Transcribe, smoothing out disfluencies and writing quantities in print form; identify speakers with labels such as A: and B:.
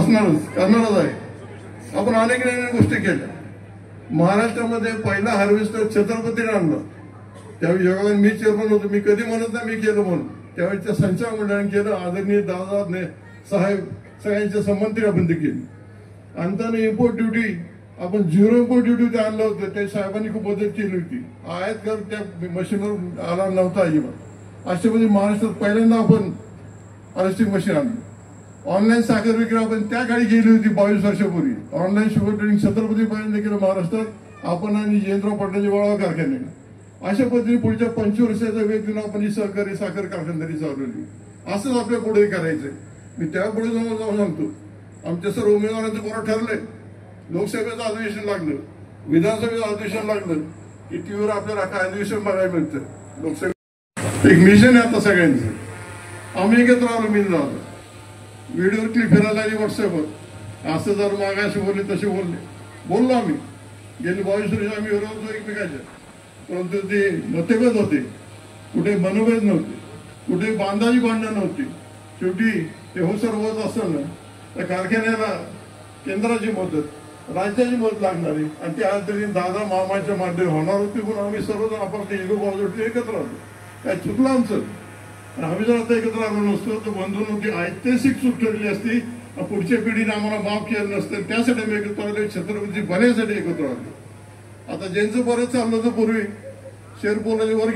A: करणारच आहे। आपण अनेक नवीन गोष्टी केल्या। महाराष्ट्रामध्ये पहिला हार्वेस्टर छत्रपतीने आणला, त्यावेळी योगाने मी चेअरमन होतो। मी कधी म्हणत नाही मी केलं म्हणून, त्यावेळी त्या संचालक मंडळाने केलं। आदरणीय दादा साहेब सगळ्यांच्या संमती आपण ते केली। आणि इम्पोर्ट ड्युटी आपण 0 इम्पोर्ट ड्युटी आणलं होतं, त्या साहेबांनी खूप मदत केली होती। आयात कर त्या मशीनवर आला नव्हता अजिबात। अशा म्हणजे महाराष्ट्रात पहिल्यांदा आपण हार्वेस्टिंग मशीन आणली। ऑनलाईन साखर विक्री आपण त्या काळी केली होती 22 वर्षापूर्वी। ऑनलाईन शुगर ट्रेडिंग छत्रपती पर्यंत केलं महाराष्ट्रात आपण आणि जयंतराव पाटलांच्या वळवा कारखान्याने। अशा पद्धतीने पुढच्या 25 वर्षाचा वेग देऊन आपण ही सहकारी साखर कारखानदारी चालवली। असंच आपल्या पुढे करायचंय। मी त्या पुढे जाऊन सांगतो, आमच्या सर्व उमेदवारांचं बरं ठरलंय। लोकसभेचं अधिवेशन लागलं, विधानसभेचं अधिवेशन लागलं की टीव्हीवर आपल्याला काय अधिवेशन बघायला मिळतं। लोकसभेत एक मिशन आहे आता सगळ्यांचं। आम्ही एकत्र आलो, मी झालो व्हिडिओ क्लिप फिरायला आणि व्हॉट्सअपवर असं जर मागाशी बोलले तसे बोललो आम्ही। गेले 22 वर्ष आम्ही विरोध होतो एकमेकांच्या, परंतु ते मतभेद होते, कुठे मनोभेद नव्हते, कुठे बांधाची भांडणं नव्हती। शेवटी ते हो सर्व होत असताना त्या कारखान्याला केंद्राची मदत, राज्याची मदत लागणार आहे आणि त्या तरी दादा मामाच्या माध्यमातून होणार होती। म्हणून आम्ही सर्वजण आपापल्या इगो बाजूला एकत्र आलो। काय चुकलं आमचं? आम्ही जर आता एकत्र आलो नसतो तर बंधूंची ऐतिहासिक चूक ठरली असती। पुढच्या पिढीने आम्हाला माफ केलं नसतं। त्यासाठी आम्ही एकत्र आलो, छत्रपती बण्यासाठी एकत्र आलो। आता ज्यांचं बरं चाललं होतं पूर्वी शेरपोलाचे वर्ग